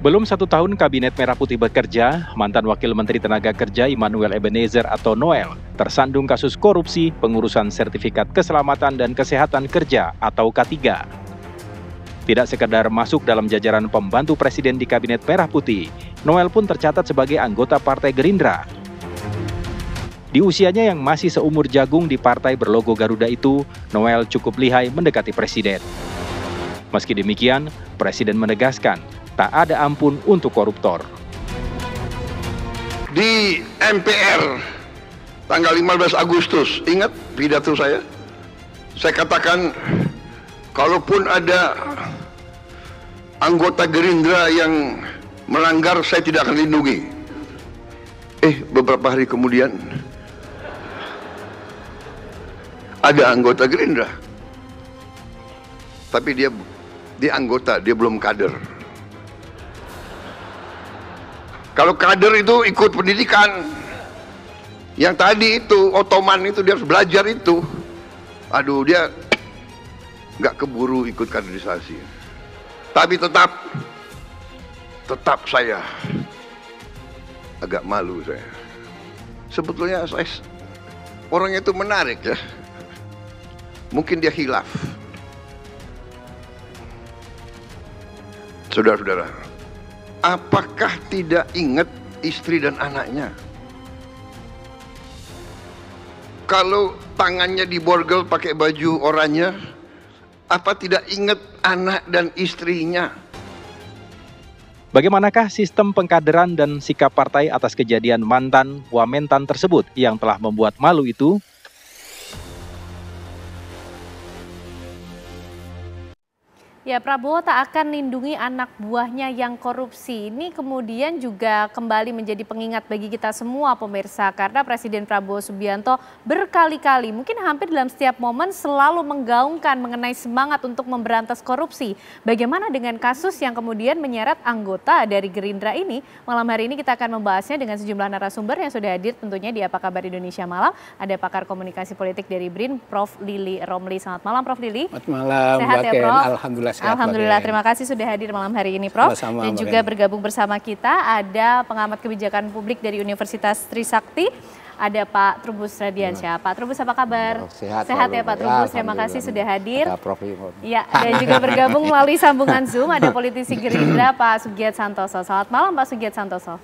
Belum 1 tahun Kabinet Merah Putih bekerja, mantan Wakil Menteri Tenaga Kerja Immanuel Ebenezer atau Noel tersandung kasus korupsi pengurusan sertifikat keselamatan dan kesehatan kerja atau K3. Tidak sekedar masuk dalam jajaran pembantu presiden di Kabinet Merah Putih, Noel pun tercatat sebagai anggota Partai Gerindra. Di usianya yang masih seumur jagung di partai berlogo Garuda itu, Noel cukup lihai mendekati presiden. Meski demikian, presiden menegaskan tak ada ampun untuk koruptor. Di MPR tanggal 15 Agustus, ingat pidato saya? Saya katakan, kalaupun ada anggota Gerindra yang melanggar, saya tidak akan lindungi. Beberapa hari kemudian, ada anggota Gerindra. Tapi dia anggota, dia belum kader. Kalau kader itu ikut pendidikan, yang tadi itu Ottoman itu dia harus belajar itu. Aduh, dia nggak keburu ikut kaderisasi. Tapi tetap saya agak malu saya. Sebetulnya saya orangnya itu menarik ya. Mungkin dia khilaf. Saudara-saudara, apakah tidak ingat istri dan anaknya? Kalau tangannya diborgol pakai baju oranye, apa tidak ingat anak dan istrinya? Bagaimanakah sistem pengkaderan dan sikap partai atas kejadian mantan Wamentan tersebut yang telah membuat malu itu? Ya, Prabowo tak akan lindungi anak buahnya yang korupsi. Ini kemudian juga kembali menjadi pengingat bagi kita semua pemirsa. Karena Presiden Prabowo Subianto berkali-kali, mungkin hampir dalam setiap momen selalu menggaungkan mengenai semangat untuk memberantas korupsi. Bagaimana dengan kasus yang kemudian menyeret anggota dari Gerindra ini? Malam hari ini kita akan membahasnya dengan sejumlah narasumber yang sudah hadir tentunya di Apa Kabar Indonesia Malam. Ada pakar komunikasi politik dari BRIN, Prof. Lili Romli. Selamat malam, Prof. Lili. Selamat malam, sehat ya, Prof? Alhamdulillah. Alhamdulillah, terima kasih sudah hadir malam hari ini, Prof. Sama-sama, dan juga bergabung bersama kita ada pengamat kebijakan publik dari Universitas Trisakti, ada Pak Trubus Radiansyah. Pak Trubus, apa kabar? Sehat ya Pak Trubus, terima kasih sudah hadir. Ya, dan juga bergabung melalui sambungan Zoom ada politisi Gerindra Pak Sugiat Santoso. Selamat malam Pak Sugiat Santoso.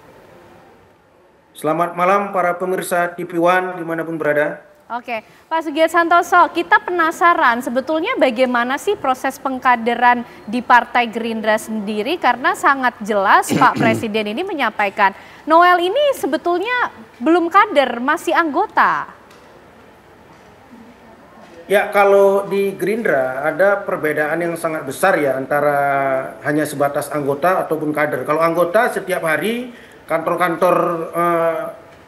Selamat malam para pemirsa TV One dimanapun berada. Oke, Pak Sugiat Santoso, kita penasaran sebetulnya bagaimana sih proses pengkaderan di Partai Gerindra sendiri, karena sangat jelas Pak Presiden ini menyampaikan Noel ini sebetulnya belum kader, masih anggota. Ya, kalau di Gerindra ada perbedaan yang sangat besar ya antara hanya sebatas anggota ataupun kader. Kalau anggota setiap hari kantor-kantor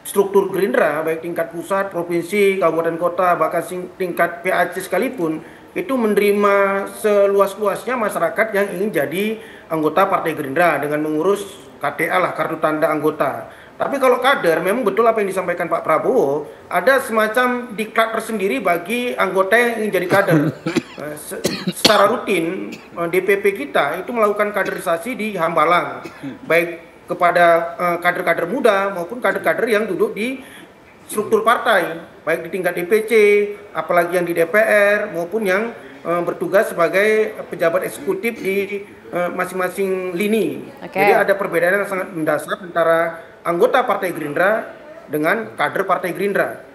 struktur Gerindra, baik tingkat pusat, provinsi, kabupaten kota, bahkan tingkat PAC sekalipun, itu menerima seluas-luasnya masyarakat yang ingin jadi anggota Partai Gerindra dengan mengurus KTA lah, kartu tanda anggota. Tapi kalau kader, memang betul apa yang disampaikan Pak Prabowo, ada semacam diklat tersendiri bagi anggota yang ingin jadi kader. Secara rutin, DPP kita itu melakukan kaderisasi di Hambalang, baik kepada kader-kader muda maupun kader-kader yang duduk di struktur partai, baik di tingkat DPC, apalagi yang di DPR maupun yang bertugas sebagai pejabat eksekutif di masing-masing lini. Jadi ada perbedaan yang sangat mendasar antara anggota Partai Gerindra dengan kader Partai Gerindra.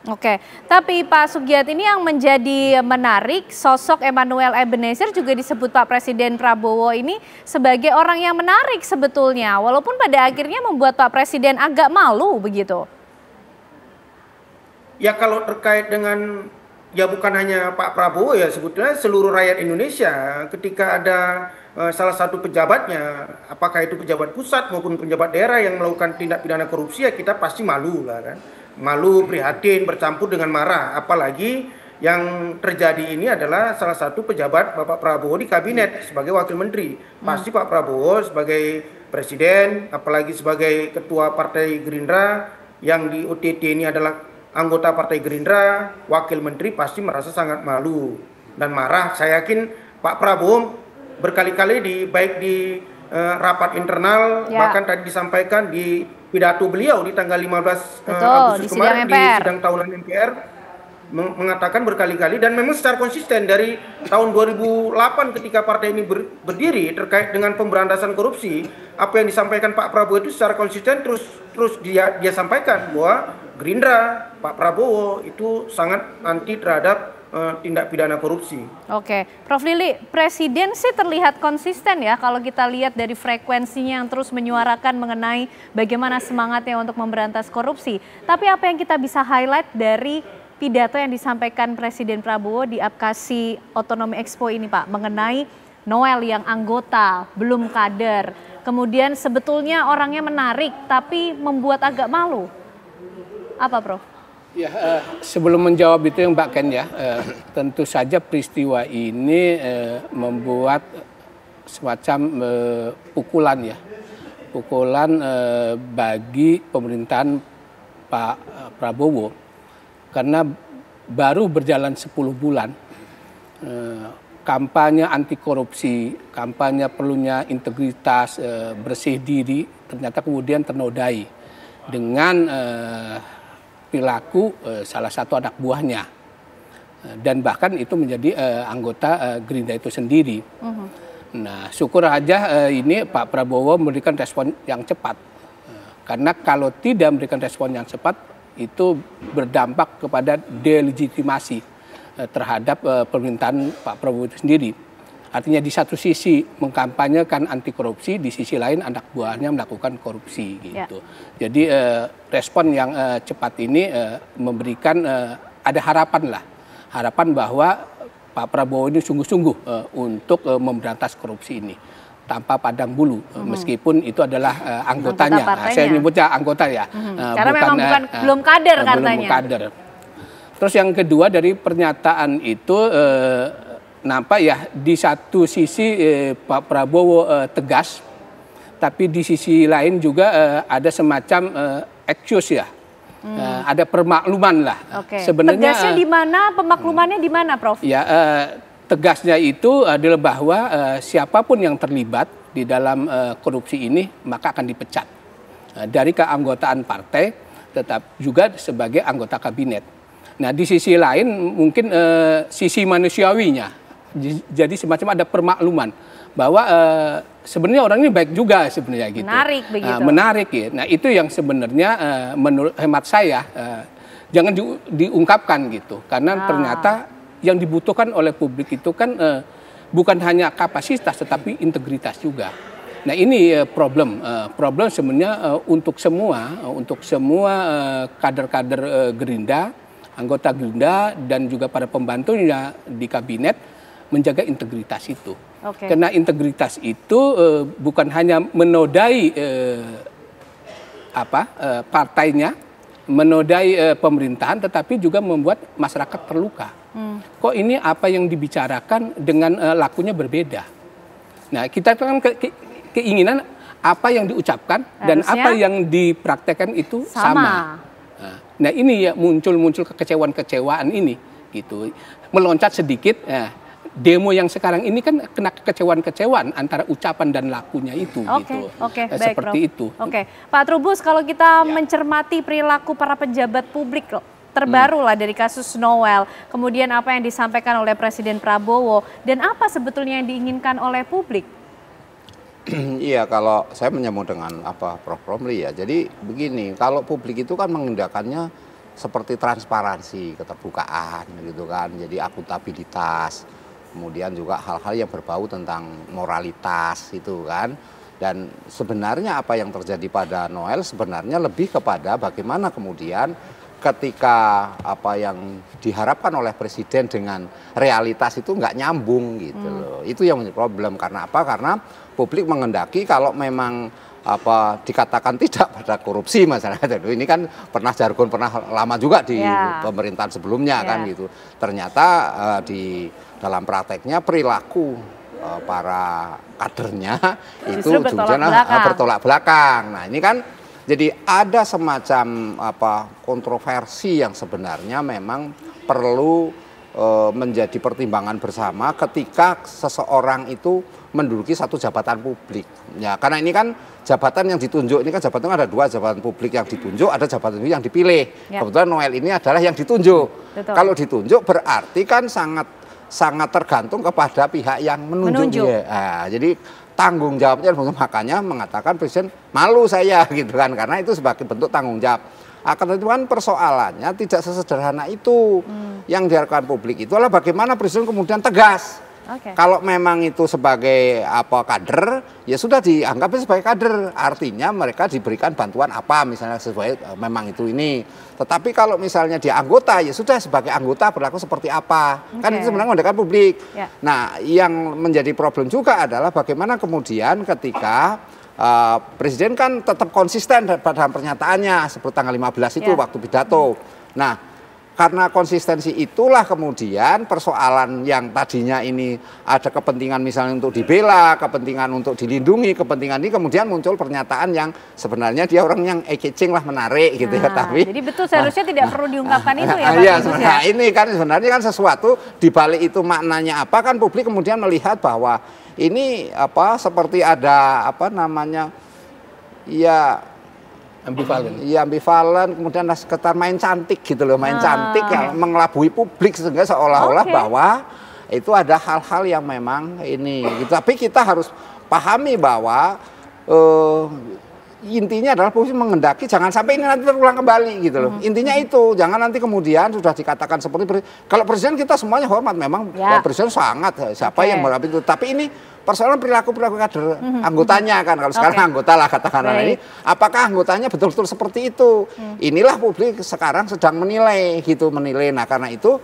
Oke, tapi Pak Sugiat, ini yang menjadi menarik, sosok Immanuel Ebenezer juga disebut Pak Presiden Prabowo ini sebagai orang yang menarik sebetulnya, walaupun pada akhirnya membuat Pak Presiden agak malu begitu. Ya, kalau terkait dengan, ya bukan hanya Pak Prabowo ya, sebetulnya seluruh rakyat Indonesia ketika ada salah satu pejabatnya, apakah itu pejabat pusat maupun pejabat daerah yang melakukan tindak pidana korupsi, ya kita pasti malu lah kan. Malu, prihatin, bercampur dengan marah. Apalagi yang terjadi ini adalah salah satu pejabat Bapak Prabowo di kabinet sebagai wakil menteri. Pasti Pak Prabowo sebagai presiden, apalagi sebagai ketua Partai Gerindra yang di OTT ini adalah anggota Partai Gerindra, wakil menteri, pasti merasa sangat malu dan marah. Saya yakin Pak Prabowo berkali-kali baik di rapat internal, bahkan tadi disampaikan di pidato beliau di tanggal 15 Agustus kemarin di sidang tahunan MPR, mengatakan berkali-kali dan memang secara konsisten dari tahun 2008 ketika partai ini berdiri terkait dengan pemberantasan korupsi, apa yang disampaikan Pak Prabowo itu secara konsisten terus dia sampaikan bahwa Gerindra, Pak Prabowo itu sangat anti terhadap tindak pidana korupsi. Oke, Prof. Lili, Presiden sih terlihat konsisten ya kalau kita lihat dari frekuensinya yang terus menyuarakan mengenai bagaimana semangatnya untuk memberantas korupsi. Tapi apa yang kita bisa highlight dari pidato yang disampaikan Presiden Prabowo di Apkasi Otonomi Expo ini, Pak, mengenai Noel yang anggota, belum kader. Kemudian sebetulnya orangnya menarik tapi membuat agak malu. Apa, Prof? Ya, sebelum menjawab itu yang Mbak Ken ya, tentu saja peristiwa ini membuat semacam pukulan bagi pemerintahan Pak Prabowo, karena baru berjalan 10 bulan kampanye anti korupsi, kampanye perlunya integritas, bersih diri, ternyata kemudian ternodai dengan perilaku salah satu anak buahnya, dan bahkan itu menjadi anggota Gerindra itu sendiri. Nah, syukur aja ini Pak Prabowo memberikan respon yang cepat, karena kalau tidak memberikan respon yang cepat itu berdampak kepada delegitimasi terhadap pemerintahan Pak Prabowo itu sendiri. Artinya di satu sisi mengkampanyekan anti korupsi, di sisi lain anak buahnya melakukan korupsi gitu. Jadi respon yang cepat ini memberikan ada harapan bahwa Pak Prabowo ini sungguh-sungguh untuk memberantas korupsi ini tanpa pandang bulu, meskipun itu adalah anggotanya. Saya nyebutnya anggota ya, karena memang bukan belum kader katanya. Belum kader. Terus yang kedua dari pernyataan itu nampak ya di satu sisi Pak Prabowo tegas, tapi di sisi lain juga ada semacam excuse ya, ada permakluman lah. Sebenarnya tegasnya di mana, pemaklumannya di mana, Prof? Ya, tegasnya itu adalah bahwa siapapun yang terlibat di dalam korupsi ini maka akan dipecat dari keanggotaan partai, tetap juga sebagai anggota kabinet. Nah, di sisi lain mungkin sisi manusiawinya. Jadi semacam ada permakluman bahwa sebenarnya orang ini baik juga sebenarnya gitu. Menarik begitu. Menarik ya. Nah, itu yang sebenarnya menurut hemat saya jangan diungkapkan gitu. Karena ternyata yang dibutuhkan oleh publik itu kan bukan hanya kapasitas tetapi integritas juga. Nah, ini problem sebenarnya untuk semua kader-kader Gerindra, anggota Gerindra dan juga para pembantunya di kabinet menjaga integritas itu. Karena integritas itu bukan hanya menodai partainya, menodai pemerintahan, tetapi juga membuat masyarakat terluka. Kok ini apa yang dibicarakan dengan lakunya berbeda? Nah, kita kan keinginan apa yang diucapkan dan apa yang dipraktekkan itu sama. Nah, ini ya muncul kekecewaan ini gitu. Meloncat sedikit. Demo yang sekarang ini kan kena kekecewaan antara ucapan dan lakunya itu gitu. Baik, seperti Prof. itu. Pak Trubus, kalau kita mencermati perilaku para pejabat publik terbaru lah dari kasus Noel, kemudian apa yang disampaikan oleh Presiden Prabowo dan apa sebetulnya yang diinginkan oleh publik? Iya, kalau saya menyambung dengan apa Prof. Romli ya. Jadi begini, kalau publik itu kan mengendalikannya seperti transparansi, keterbukaan gitu kan. Jadi akuntabilitas. Kemudian juga hal-hal yang berbau tentang moralitas itu kan. Dan sebenarnya apa yang terjadi pada Noel sebenarnya lebih kepada bagaimana kemudian ketika apa yang diharapkan oleh Presiden dengan realitas itu nggak nyambung gitu loh. Itu yang menjadi problem. Karena apa? Karena publik mengendaki kalau memang apa dikatakan tidak pada korupsi masyarakat itu. Ini kan jargon pernah lama juga di pemerintahan sebelumnya kan gitu. Ternyata di dalam prakteknya perilaku para kadernya itu bertolak belakang. Nah, ini kan jadi ada semacam kontroversi yang sebenarnya memang perlu menjadi pertimbangan bersama ketika seseorang itu menduduki satu jabatan publik. Ya, karena ini kan jabatan yang ditunjuk, ini kan jabatan ada 2, jabatan publik yang ditunjuk, ada jabatan yang dipilih. Ya. Kebetulan Noel ini adalah yang ditunjuk. Betul. Kalau ditunjuk berarti kan sangat tergantung kepada pihak yang menunjuk. Dia. Nah, jadi tanggung jawabnya, makanya mengatakan Presiden malu saya gitu kan, karena itu sebagai bentuk tanggung jawab. Akan tetapi kan persoalannya tidak sesederhana itu. Yang diharapkan publik itu adalah bagaimana Presiden kemudian tegas. Kalau memang itu sebagai kader, ya sudah dianggapnya sebagai kader. Artinya mereka diberikan bantuan apa misalnya sesuai memang itu ini. Tetapi kalau misalnya dia anggota, ya sudah sebagai anggota berlaku seperti apa. Kan itu sebenarnya mendekat publik. Nah, yang menjadi problem juga adalah bagaimana kemudian ketika Presiden kan tetap konsisten pada pernyataannya seperti tanggal 15 itu waktu pidato. Nah, karena konsistensi itulah kemudian persoalan yang tadinya ini ada kepentingan misalnya untuk dibela, kepentingan untuk dilindungi, kepentingan ini kemudian muncul pernyataan yang sebenarnya dia orang yang eye-catching lah, menarik gitu ya. Tapi jadi betul seharusnya tidak perlu diungkapkan itu ya Pak. Iya, nah ini kan sebenarnya kan sesuatu di balik itu maknanya apa kan publik kemudian melihat bahwa ini seperti ada ambivalen. Iya, ambivalen, kemudian sekitar main cantik gitu loh, main cantik yang mengelabui publik sehingga seolah-olah bahwa itu ada hal-hal yang memang ini gitu. Tapi kita harus pahami bahwa intinya adalah posisi mengendaki jangan sampai ini nanti terulang kembali gitu loh. Intinya itu, jangan nanti kemudian sudah dikatakan seperti kalau Presiden kita semuanya hormat memang Presiden sangat siapa yang merapi itu. Tapi ini persoalan perilaku kader anggotanya kan. Kalau sekarang anggota lah katakanlah ini, apakah anggotanya betul-betul seperti itu? Inilah publik sekarang sedang menilai. Nah, karena itu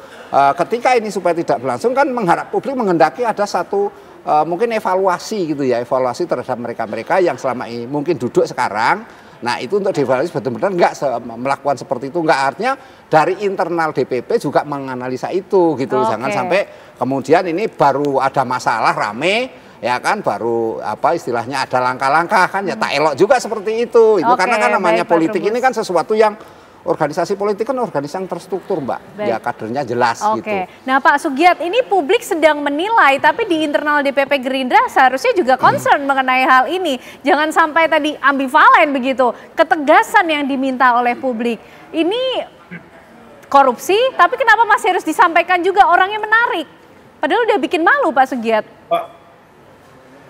ketika ini supaya tidak berlangsung kan publik menghendaki ada satu mungkin evaluasi gitu ya, evaluasi terhadap mereka-mereka yang selama ini mungkin duduk sekarang. Nah, itu untuk dievaluasi benar-benar enggak melakukan seperti itu, enggak, artinya dari internal DPP juga menganalisa itu gitu. Jangan sampai kemudian ini baru ada masalah rame ya kan, baru istilahnya ada langkah-langkah kan, ya tak elok juga seperti itu. Itu karena kan namanya politik ini kan sesuatu yang organisasi politik kan organisasi yang terstruktur, Mbak. Ya kadernya jelas gitu. Nah, Pak Sugiat, ini publik sedang menilai, tapi di internal DPP Gerindra seharusnya juga concern mengenai hal ini. Jangan sampai tadi ambivalen begitu. Ketegasan yang diminta oleh publik. Ini korupsi, tapi kenapa masih harus disampaikan juga orangnya menarik? Padahal udah bikin malu Pak Sugiat.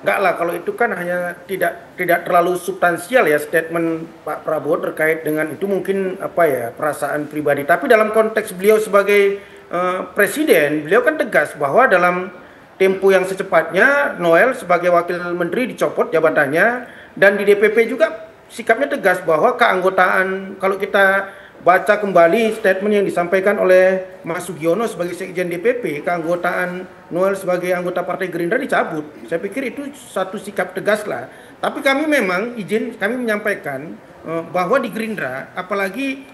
Enggak lah, kalau itu kan hanya tidak terlalu substansial ya statement Pak Prabowo terkait dengan itu, mungkin perasaan pribadi. Tapi dalam konteks beliau sebagai presiden, beliau kan tegas bahwa dalam tempo yang secepatnya Noel sebagai wakil menteri dicopot jabatannya, dan di DPP juga sikapnya tegas bahwa keanggotaan, kalau kita baca kembali statement yang disampaikan oleh Mas Sugiono sebagai Sekjen DPP, keanggotaan Noel sebagai anggota Partai Gerindra dicabut. Saya pikir itu satu sikap tegas lah. Tapi kami memang kami menyampaikan bahwa di Gerindra, apalagi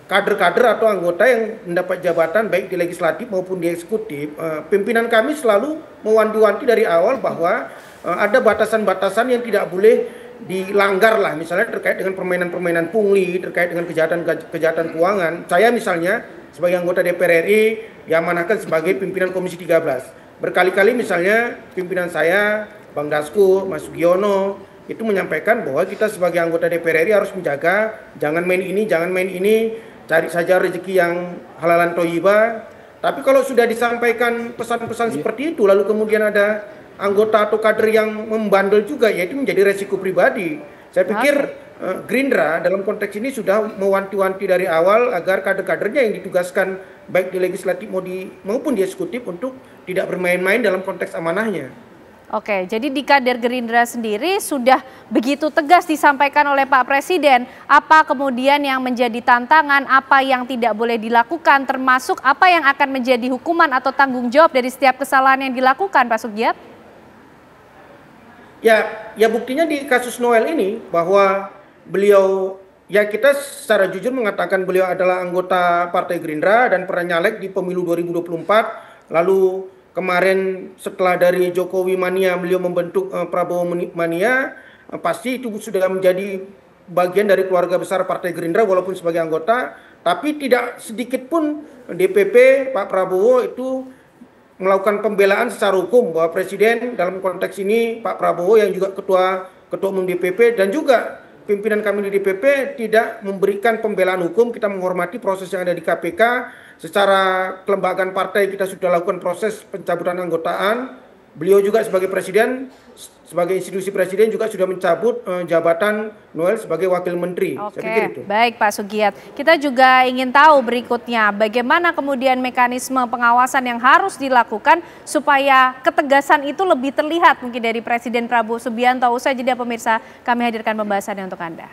kader-kader atau anggota yang mendapat jabatan baik di legislatif maupun di eksekutif, pimpinan kami selalu mewanti-wanti dari awal bahwa ada batasan-batasan yang tidak boleh dilanggar lah, misalnya terkait dengan permainan-permainan pungli, terkait dengan kejahatan keuangan. Saya misalnya sebagai anggota DPR RI diamanahkan sebagai pimpinan Komisi 13. Berkali-kali misalnya pimpinan saya, Bang Dasko, Mas Sugiono, itu menyampaikan bahwa kita sebagai anggota DPR RI harus menjaga, jangan main ini, cari saja rezeki yang halalan thayyibah. Tapi kalau sudah disampaikan pesan-pesan seperti itu, lalu kemudian ada anggota atau kader yang membandel juga, ya itu menjadi resiko pribadi. Saya pikir Gerindra dalam konteks ini sudah mewanti-wanti dari awal agar kader-kadernya yang ditugaskan baik di legislatif maupun di eksekutif untuk tidak bermain-main dalam konteks amanahnya. Oke, jadi di kader Gerindra sendiri sudah begitu tegas disampaikan oleh Pak Presiden, apa kemudian yang menjadi tantangan, apa yang tidak boleh dilakukan, termasuk apa yang akan menjadi hukuman atau tanggung jawab dari setiap kesalahan yang dilakukan, Pak Sugiat? Ya buktinya di kasus Noel ini bahwa beliau, ya kita secara jujur mengatakan beliau adalah anggota Partai Gerindra dan pernah nyalek di pemilu 2024. Lalu kemarin setelah dari Jokowi mania beliau membentuk Prabowo mania, pasti itu sudah menjadi bagian dari keluarga besar Partai Gerindra walaupun sebagai anggota. Tapi tidak sedikit pun DPP Pak Prabowo itu melakukan pembelaan secara hukum bahwa Presiden dalam konteks ini Pak Prabowo yang juga Ketua Umum DPP dan juga pimpinan kami di DPP tidak memberikan pembelaan hukum. Kita menghormati proses yang ada di KPK. Secara kelembagaan partai kita sudah lakukan proses pencabutan anggotaan. Beliau juga sebagai presiden, sebagai institusi presiden juga sudah mencabut jabatan Noel sebagai wakil menteri. Oke, saya pikir itu. Baik Pak Sugiat. Kita juga ingin tahu berikutnya bagaimana kemudian mekanisme pengawasan yang harus dilakukan supaya ketegasan itu lebih terlihat mungkin dari Presiden Prabowo Subianto. Usai jeda pemirsa, kami hadirkan pembahasannya untuk Anda.